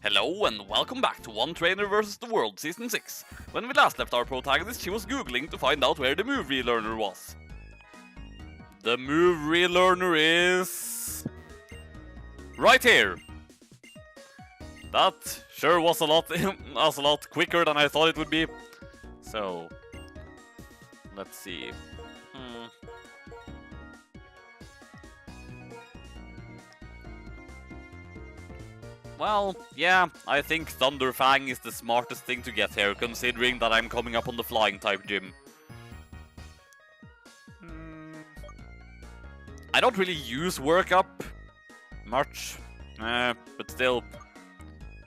Hello and welcome back to One Trainer vs. the World Season 6. When we last left our protagonist, she was googling to find out where the move relearner was. The move relearner is... right here. That sure was a lot quicker than I thought it would be. So, let's see. Well, yeah, I think Thunder Fang is the smartest thing to get here, considering that I'm coming up on the flying type gym. I don't really use workup much, but still.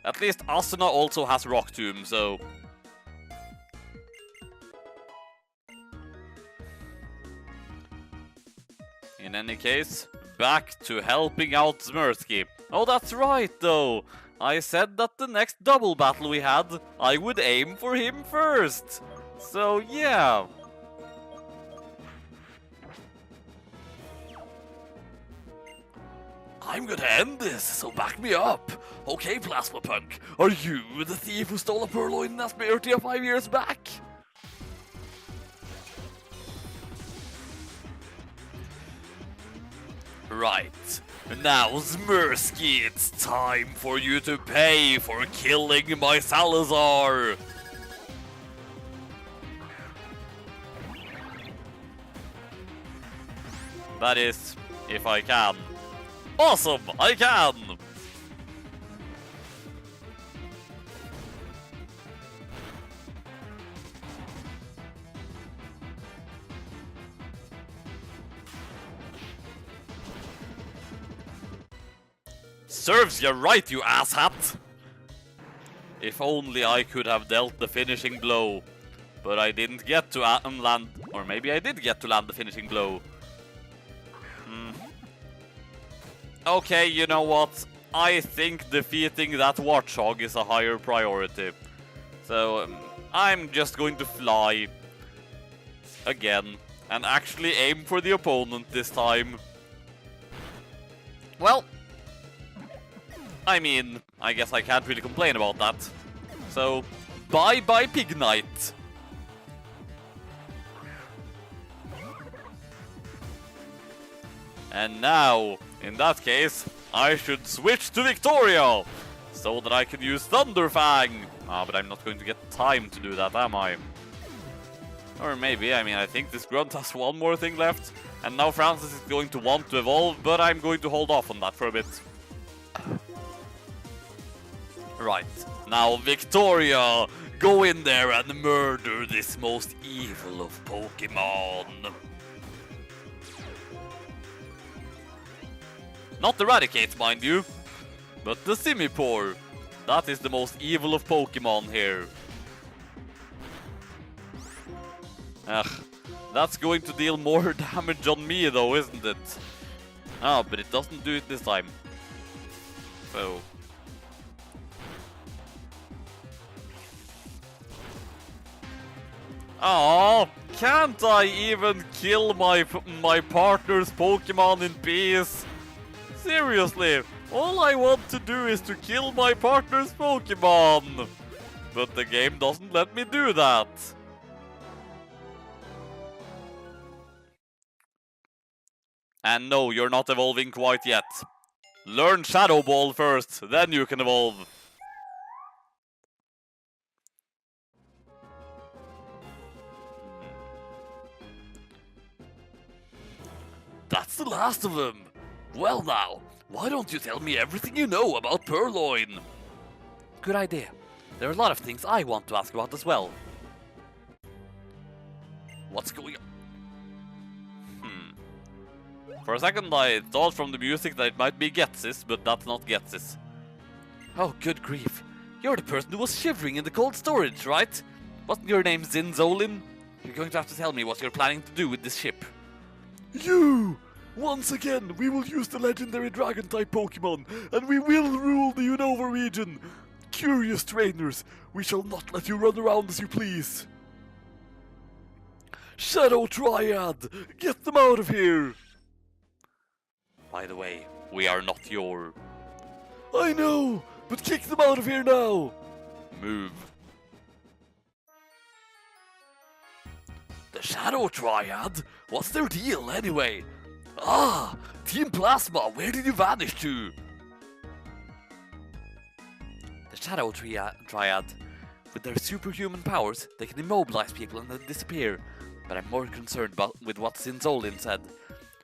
At least Asuna also has Rock Tomb, so... in any case, back to helping out Zmersky. Oh, that's right, though. I said that the next double battle we had, I would aim for him first. So, yeah. I'm gonna end this, so back me up. Okay, Plasma Punk, are you the thief who stole a Purloin in Aspertia 5 years back? Right. Now, Zmersky, it's time for you to pay for killing my Salazar! That is, if I can. Awesome! I can! Serves you right, you asshat! If only I could have dealt the finishing blow. But I didn't get to land... or maybe I did get to land the finishing blow. Okay, you know what? I think defeating that Warthog is a higher priority. So, I'm just going to fly. Again. And actually aim for the opponent this time. Well... I mean, I guess I can't really complain about that. So, bye-bye Pig Knight. And now, in that case, I should switch to Victoria, so that I can use Thunder Fang. Ah, but I'm not going to get time to do that, am I? Or maybe, I mean, I think this grunt has one more thing left, and now Francis is going to want to evolve, but I'm going to hold off on that for a bit. Right, now Victoria, go in there and murder this most evil of Pokémon. Not the Raticate, mind you, but the Simipour. That is the most evil of Pokémon here. Ugh, that's going to deal more damage on me though, isn't it? Ah, but it doesn't do it this time. So... oh, can't I even kill my partner's Pokemon in peace? Seriously, all I want to do is to kill my partner's Pokemon. But the game doesn't let me do that. And no, you're not evolving quite yet. Learn Shadow Ball first, then you can evolve. That's the last of them. Well now, why don't you tell me everything you know about Purloin? Good idea. There are a lot of things I want to ask about as well. What's going on? For a second I thought from the music that it might be Getsis, but that's not Getsis. Oh, good grief. You're the person who was shivering in the cold storage, right? Wasn't your name Zinzolin? You're going to have to tell me what you're planning to do with this ship. You! Once again, we will use the legendary Dragon-type Pokémon, and we will rule the Unova region! Curious trainers, we shall not let you run around as you please! Shadow Triad! Get them out of here! By the way, we are not your... I know! but kick them out of here now! Move. The Shadow Triad? What's their deal, anyway? Ah! Team Plasma, where did you vanish to? The Shadow Triad. With their superhuman powers, they can immobilize people and then disappear. But I'm more concerned with what Sinzolin said.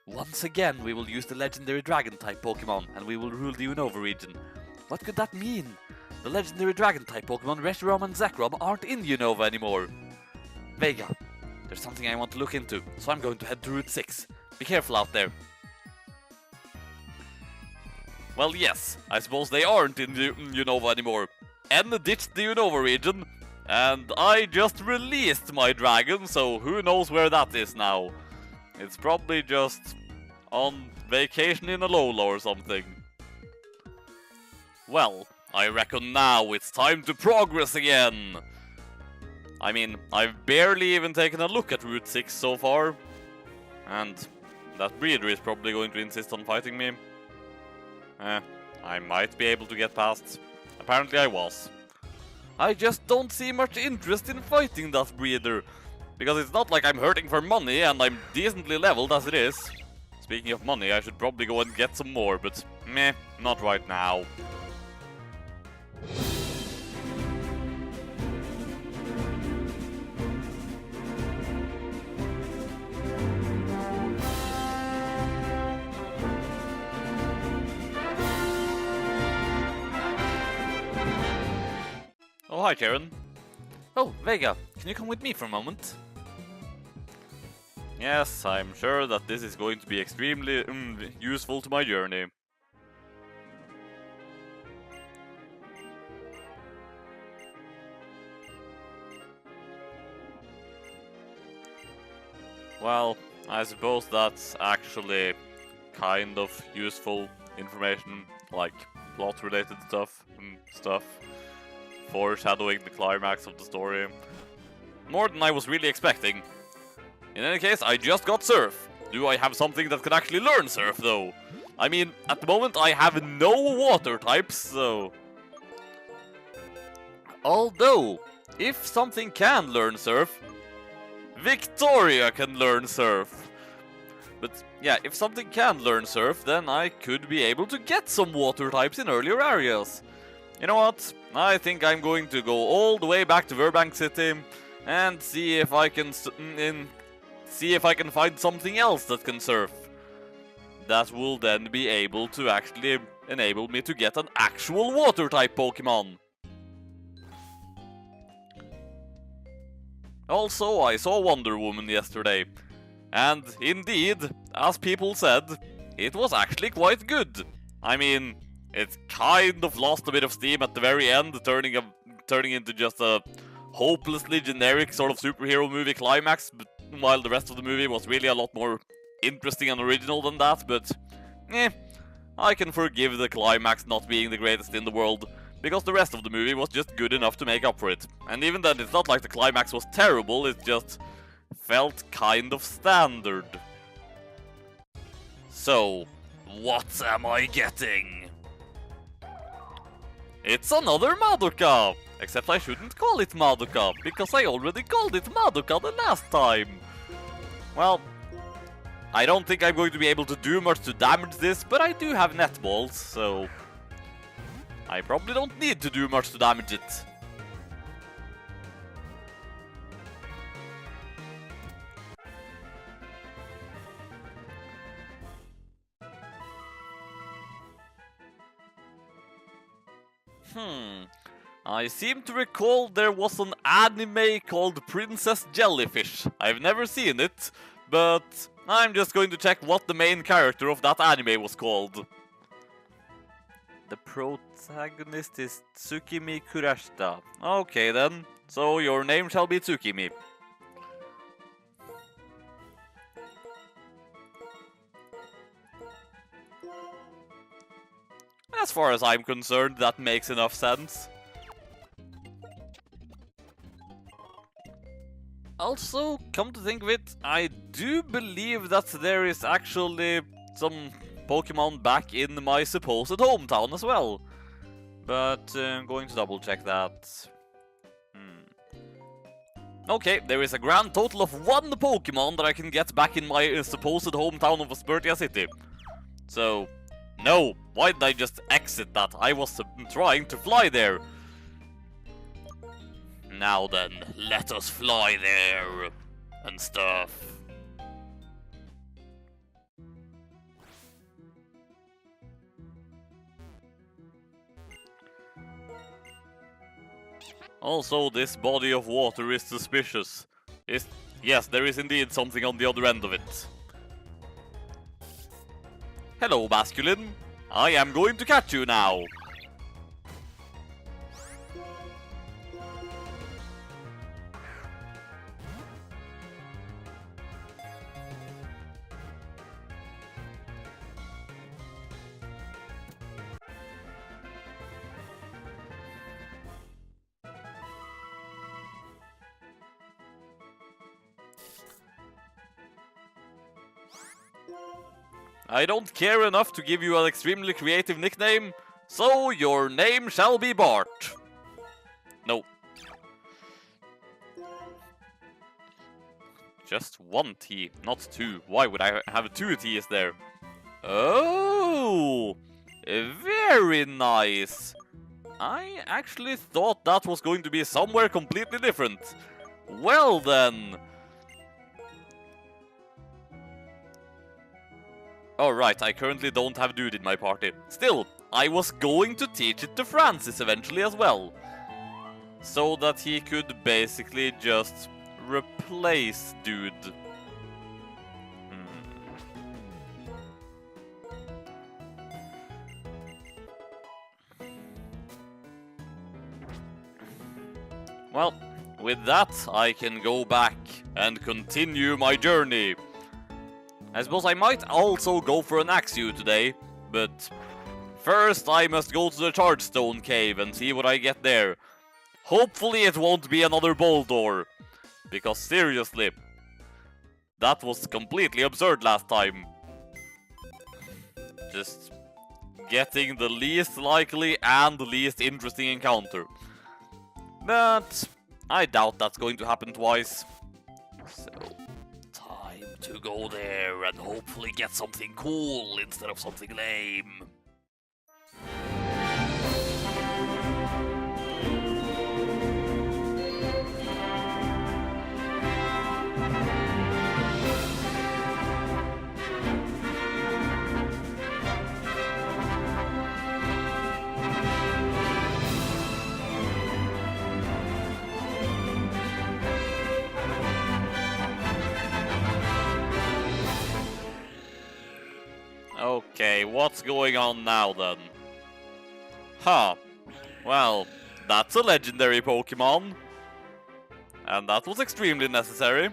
Once again, we will use the legendary Dragon-type Pokémon, and we will rule the Unova region. What could that mean? The legendary Dragon-type Pokémon Reshiram and Zekrom aren't in Unova anymore. Vega, there's something I want to look into, so I'm going to head to Route 6. Be careful out there. Well, yes, I suppose they aren't in Unova anymore. N ditched the Unova region, and I just released my dragon, so who knows where that is now. It's probably just on vacation in Alola or something. Well, I reckon now it's time to progress again. I mean, I've barely even taken a look at Route 6 so far. And that breeder is probably going to insist on fighting me. I might be able to get past. Apparently I was. I just don't see much interest in fighting that breeder. Because it's not like I'm hurting for money, and I'm decently leveled as it is. Speaking of money, I should probably go and get some more, but meh, not right now. Oh, hi, Karen. Oh, Vega, can you come with me for a moment? Yes, I'm sure that this is going to be extremely useful to my journey. Well, I suppose that's actually kind of useful information, like plot-related stuff and stuff, foreshadowing the climax of the story. More than I was really expecting. In any case, I just got Surf. Do I have something that can actually learn Surf, though? I mean, at the moment I have no water types, so... Although, if something can learn Surf, Victoria can learn Surf. But yeah, if something can learn Surf, then I could be able to get some water types in earlier areas. You know what? I think I'm going to go all the way back to Verbank City and see if I can find something else that can surf. That will then be able to actually enable me to get an actual water-type Pokemon. Also, I saw Wonder Woman yesterday. And indeed, as people said, it was actually quite good. I mean, it kind of lost a bit of steam at the very end, turning into just a hopelessly generic sort of superhero movie climax, but while the rest of the movie was really a lot more interesting and original than that, but I can forgive the climax not being the greatest in the world, because the rest of the movie was just good enough to make up for it. And even then, it's not like the climax was terrible, it just felt kind of standard. So, what am I getting? It's another Madoka! Except I shouldn't call it Madoka, because I already called it Madoka the last time. Well, I don't think I'm going to be able to do much to damage this, but I do have netballs, so I probably don't need to do much to damage it. I seem to recall there was an anime called Princess Jellyfish. I've never seen it, but I'm just going to check what the main character of that anime was called. The protagonist is Tsukimi Kurashita. Okay then, so your name shall be Tsukimi. As far as I'm concerned, that makes enough sense. Also, come to think of it, I do believe that there is actually some Pokemon back in my supposed hometown as well. But I'm going to double check that. Okay, there is a grand total of 1 Pokemon that I can get back in my supposed hometown of Aspertia City. So, no, why did I just exit that? I was trying to fly there. Now then, let us fly there and stuff. Also, this body of water is suspicious. Yes, there is indeed something on the other end of it. Hello, masculine. I am going to catch you now. I don't care enough to give you an extremely creative nickname, so your name shall be Bart. No. Just 1 T, not 2. Why would I have 2 T's there? Oh, very nice. I actually thought that was going to be somewhere completely different. Well then. Alright, I currently don't have Dude in my party. Still, I was going to teach it to Francis eventually as well. So that he could basically just replace Dude. Well, with that, I can go back and continue my journey. I suppose I might also go for an Axew today, but first I must go to the Chargestone Cave and see what I get there. Hopefully it won't be another Boldore, because seriously, that was completely absurd last time. Just getting the least likely and least interesting encounter. But I doubt that's going to happen twice. So, time to go there and hopefully get something cool instead of something lame. Okay, what's going on now then? Huh. Well, that's a legendary Pokemon. And that was extremely necessary.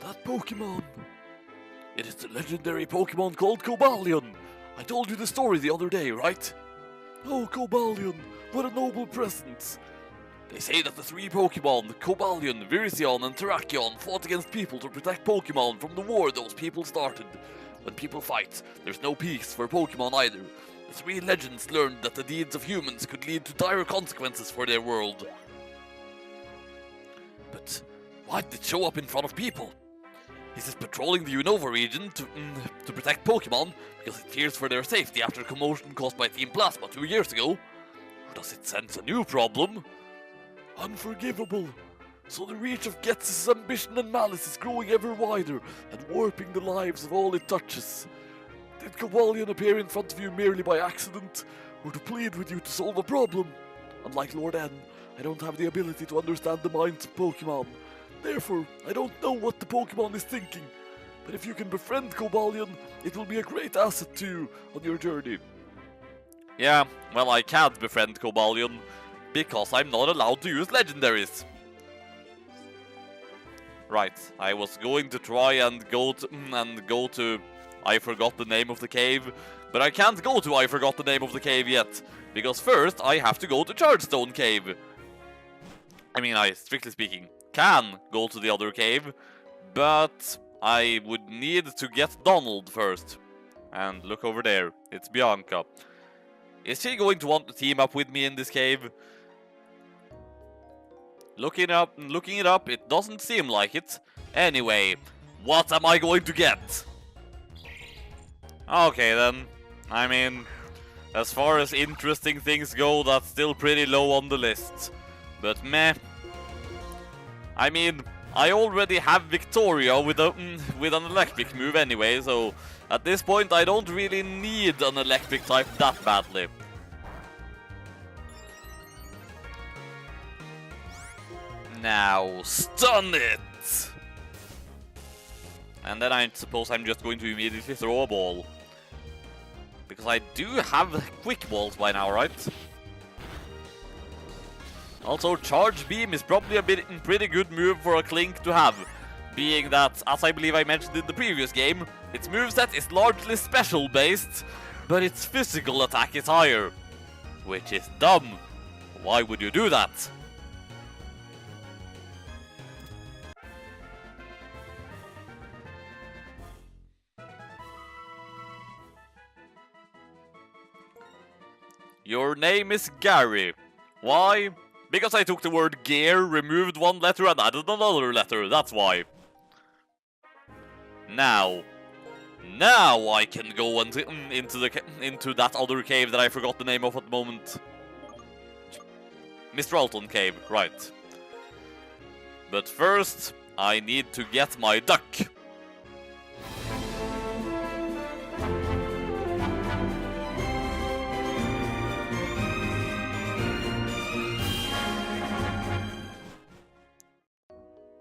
That Pokemon! It is the legendary Pokemon called Cobalion! I told you the story the other day, right? Oh, Cobalion, what a noble presence! They say that the 3 Pokemon, Cobalion, Virizion, and Terrakion, fought against people to protect Pokemon from the war those people started. When people fight, there's no peace for Pokemon either. The 3 legends learned that the deeds of humans could lead to dire consequences for their world. But why did it show up in front of people? Is it patrolling the Unova region to protect Pokemon because it fears for their safety after a commotion caused by Team Plasma 2 years ago? Or does it sense a new problem? Unforgivable. So the reach of Ghetsis' ambition and malice is growing ever wider and warping the lives of all it touches. Did Cobalion appear in front of you merely by accident, or to plead with you to solve a problem? Unlike Lord N, I don't have the ability to understand the minds of Pokemon. Therefore, I don't know what the Pokemon is thinking. But if you can befriend Cobalion, it will be a great asset to you on your journey. Yeah, well, I can't befriend Cobalion, because I'm not allowed to use legendaries. Right, I was going to try and go to I forgot the name of the cave, but I can't go to I forgot the name of the cave yet, because first I have to go to Chargestone Cave. I mean, I, strictly speaking, can go to the other cave, but I would need to get Donald first. And look over there, It's Bianca. Is she going to want to team up with me in this cave? Looking it up, it doesn't seem like it. Anyway, what am I going to get? Okay then. I mean, as far as interesting things go, that's still pretty low on the list. But meh. I mean, I already have Victoria with an electric move anyway, so at this point I don't really need an electric type that badly. Now, stun it! And then I suppose I'm just going to immediately throw a ball. Because I do have quick balls by now, right? Also, Charge Beam is probably a pretty good move for a Clink to have. Being that, as I believe I mentioned in the previous game, its moveset is largely special based, but its physical attack is higher. Which is dumb. Why would you do that? Your name is Gary. Why? Because I took the word gear, removed one letter and added another letter, that's why. Now I can go into that other cave that I forgot the name of at the moment. Mr. Alton Cave, right. But first, I need to get my duck.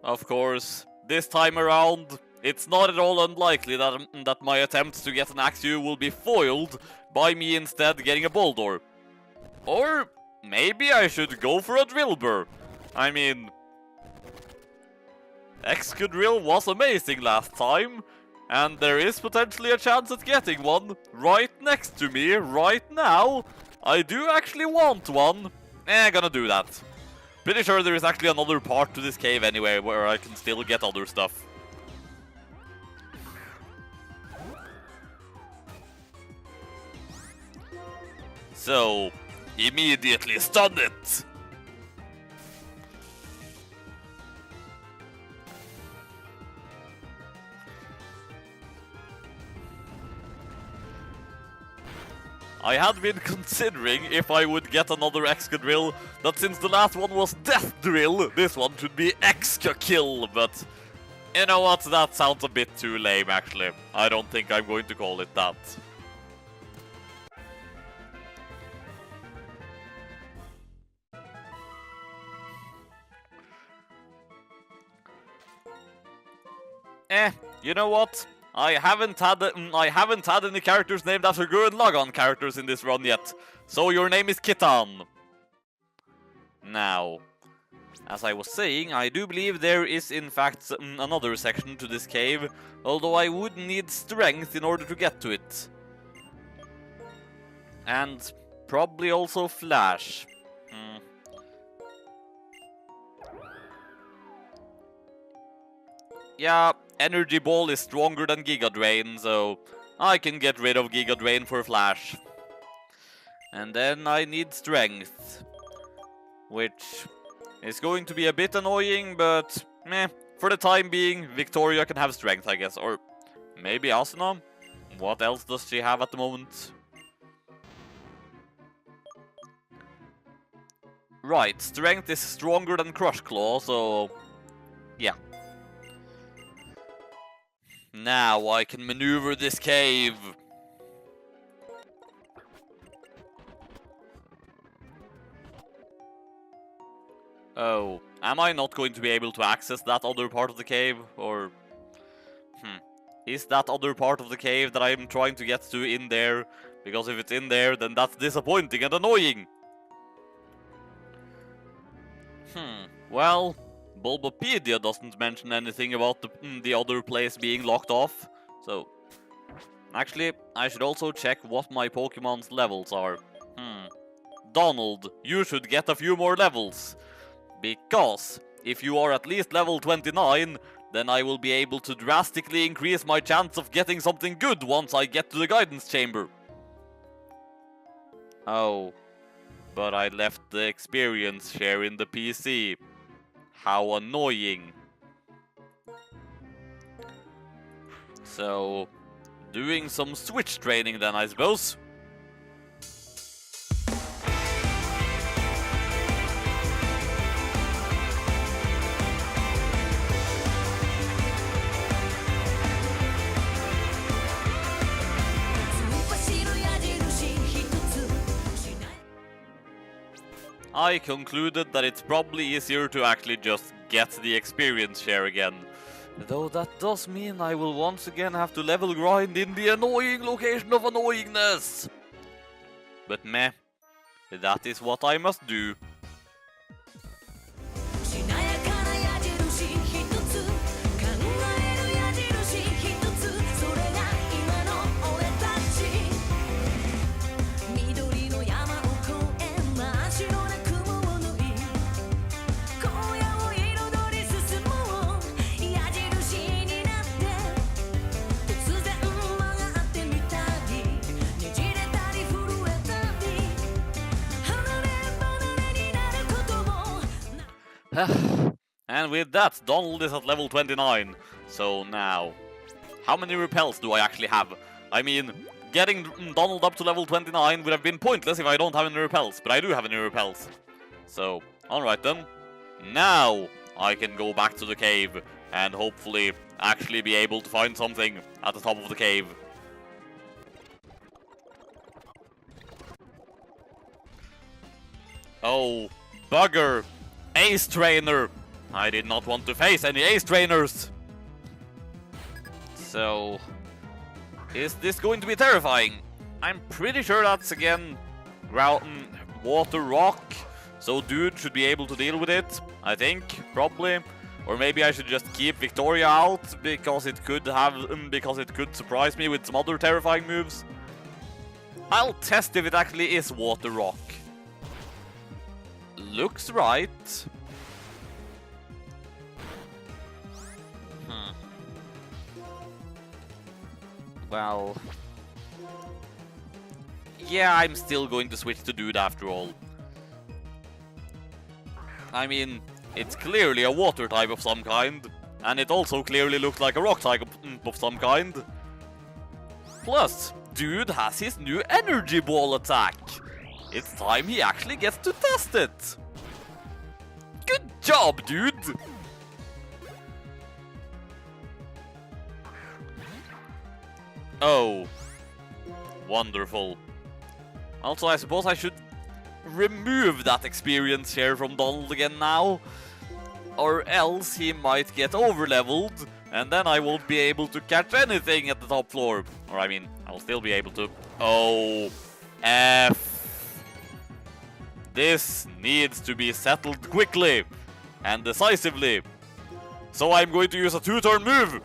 Of course, this time around, it's not at all unlikely that my attempts to get an Axew will be foiled by me instead getting a Boldor. Or maybe I should go for a Drillbur. I mean, Excadrill was amazing last time, and there is potentially a chance at getting one right next to me right now. I do actually want one. Gonna do that. Pretty sure there is actually another part to this cave anyway, where I can still get other stuff. So, immediately stun it! I had been considering if I would get another Excadrill, that since the last one was Death Drill, this one should be Exca-Kill, but you know what, that sounds a bit too lame actually. I don't think I'm going to call it that. You know what? I haven't had any characters named after Gurren Lagann characters in this run yet, so your name is Kitan. Now, as I was saying, I do believe there is in fact another section to this cave, although I would need strength in order to get to it. And probably also Flash. Yeah, Energy Ball is stronger than Giga Drain, so I can get rid of Giga Drain for Flash. And then I need Strength, which is going to be a bit annoying, but meh. For the time being, Victoria can have Strength, I guess. Or maybe Asuna? What else does she have at the moment? Right, Strength is stronger than Crush Claw, so yeah. Now I can maneuver this cave. Oh, am I not going to be able to access that other part of the cave? Or is that other part of the cave that I'm trying to get to in there? Because if it's in there, then that's disappointing and annoying. Well, Bulbapedia doesn't mention anything about the other place being locked off, so actually I should also check what my Pokemon's levels are. Donald, you should get a few more levels, because if you are at least level 29, then I will be able to drastically increase my chance of getting something good once I get to the Guidance Chamber. Oh, but I left the experience share in the PC. How annoying. So, doing some switch training then, I suppose. I concluded that it's probably easier to actually just get the experience share again. Though that does mean I will once again have to level grind in the annoying location of annoyingness. But meh, that is what I must do. And with that, Donald is at level 29. So now, how many repels do I actually have? I mean, getting Donald up to level 29 would have been pointless if I don't have any repels, but I do have any repels. So, alright then. Now, I can go back to the cave and hopefully actually be able to find something at the top of the cave. Oh, bugger! Ace Trainer! I did not want to face any Ace Trainers! So, is this going to be terrifying? I'm pretty sure that's again water rock, so dude should be able to deal with it, I think, probably. Or maybe I should just keep Victoria out because it could surprise me with some other terrifying moves. I'll test if it actually is water rock. Looks right. Well... yeah, I'm still going to switch to Dude after all. I mean, it's clearly a water type of some kind, and it also clearly looks like a rock type of some kind. Plus, Dude has his new energy ball attack. It's time he actually gets to test it. Good job, Dude! Oh. Wonderful. Also, I suppose I should remove that experience here from Donald again now. Or else he might get over-leveled, and then I won't be able to catch anything at the top floor. Or I mean, I'll still be able to. Oh. F. This needs to be settled quickly and decisively. So I'm going to use a 2-turn move.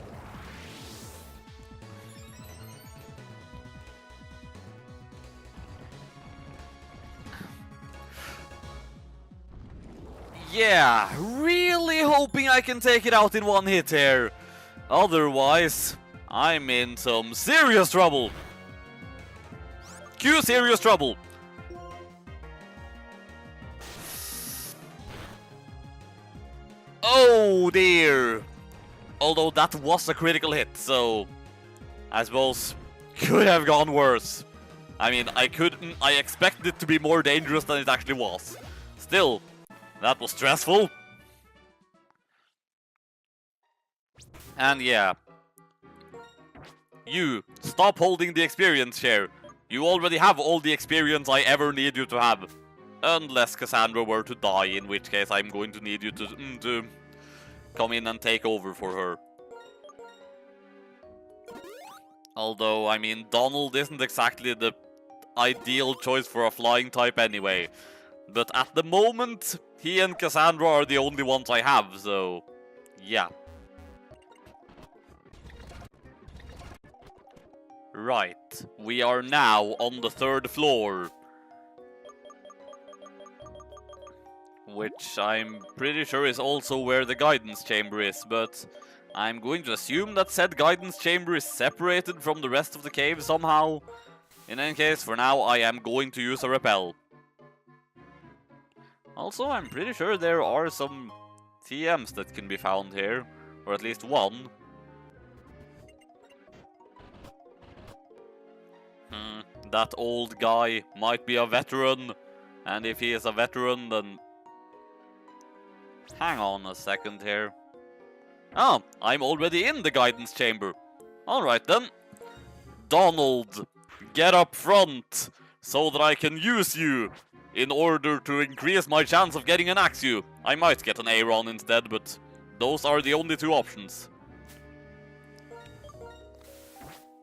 Yeah, really hoping I can take it out in one hit here. Otherwise, I'm in some serious trouble. Cue serious trouble. Oh dear. Although that was a critical hit, so I suppose could have gone worse. I mean, I expected it to be more dangerous than it actually was. Still, that was stressful. And yeah. You, stop holding the experience share. You already have all the experience I ever need you to have. Unless Cassandra were to die, in which case I'm going to need you to come in and take over for her. Although, I mean, Donald isn't exactly the ideal choice for a flying type anyway. But at the moment, he and Cassandra are the only ones I have, so yeah. Right, we are now on the 3rd floor. Which I'm pretty sure is also where the guidance chamber is, but I'm going to assume that said guidance chamber is separated from the rest of the cave somehow. In any case, for now, I am going to use a repel. Also, I'm pretty sure there are some TMs that can be found here, or at least one. That old guy might be a veteran, and if he is a veteran, then... Hang on a second here. Oh, I'm already in the guidance chamber. Alright then. Donald, get up front, so that I can use you, in order to increase my chance of getting an Axew. I might get an Aeron instead, but those are the only two options.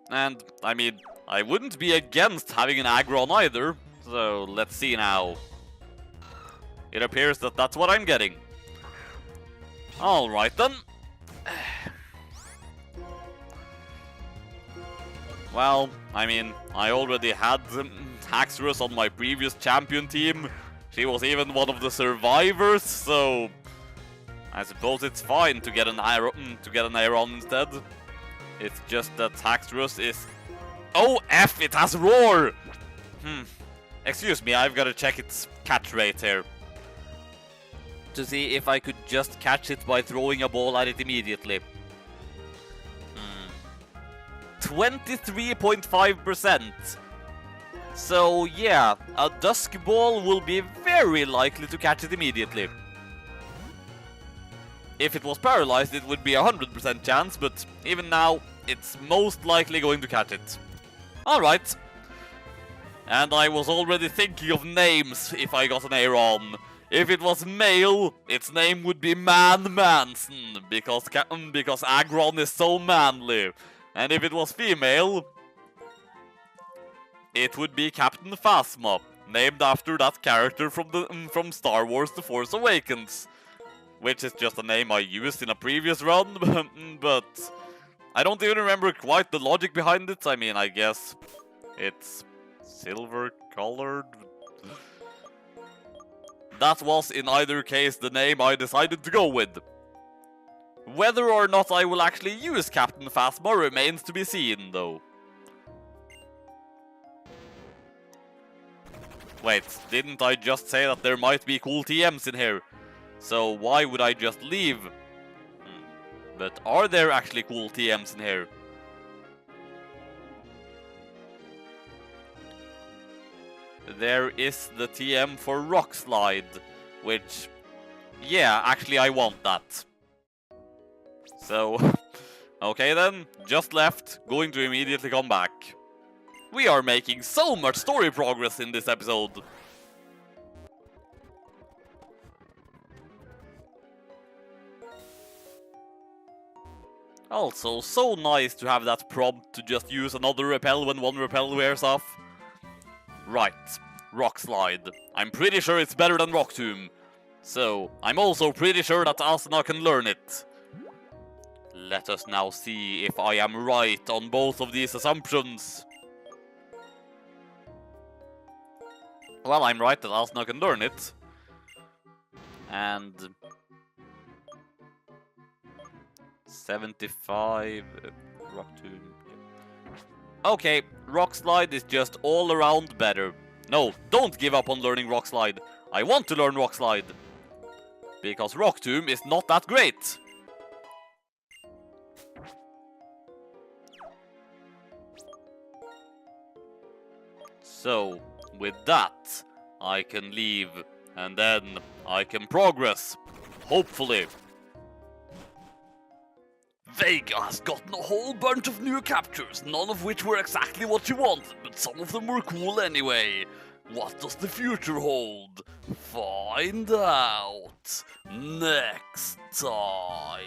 And, I mean, I wouldn't be against having an Aggron either, so let's see now. It appears that that's what I'm getting. Alright then. Well, I mean, I already had Haxorus on my previous champion team. She was even one of the survivors, so I suppose it's fine to get an Aeron instead. It's just that Haxorus is... Oh, F! It has Roar! Excuse me, I've got to check its catch rate here. To see if I could just catch it by throwing a ball at it immediately. 23.5%. So yeah, a Dusk Ball will be very likely to catch it immediately. If it was paralyzed, it would be a 100% chance, but even now, it's most likely going to catch it. Alright. And I was already thinking of names if I got an Aeron. If it was male, its name would be Man Manson, because Aggron is so manly. And if it was female, it would be Captain Phasma, named after that character from Star Wars The Force Awakens. Which is just a name I used in a previous run, but I don't even remember quite the logic behind it. I mean, I guess it's silver-colored. That was, in either case, the name I decided to go with. Whether or not I will actually use Captain Phasma remains to be seen, though. Wait, didn't I just say that there might be cool TMs in here? So why would I just leave? But are there actually cool TMs in here? There is the TM for Rock Slide, which, yeah, actually I want that. So, okay then, just left, going to immediately come back. We are making so much story progress in this episode. Also, so nice to have that prompt to just use another repel when one repel wears off. Right, Rock Slide. I'm pretty sure it's better than Rock Tomb. So, I'm also pretty sure that Asuna can learn it. Let us now see if I am right on both of these assumptions. Well, I'm right that Asuna can learn it. And... 75... Rock Tomb... Okay, Rock Slide is just all around better. No, don't give up on learning Rock Slide. I want to learn Rock Slide. Because Rock Tomb is not that great. So, with that, I can leave. And then I can progress. Hopefully. Vega has gotten a whole bunch of new captures, none of which were exactly what she wanted, but some of them were cool anyway. What does the future hold? Find out next time.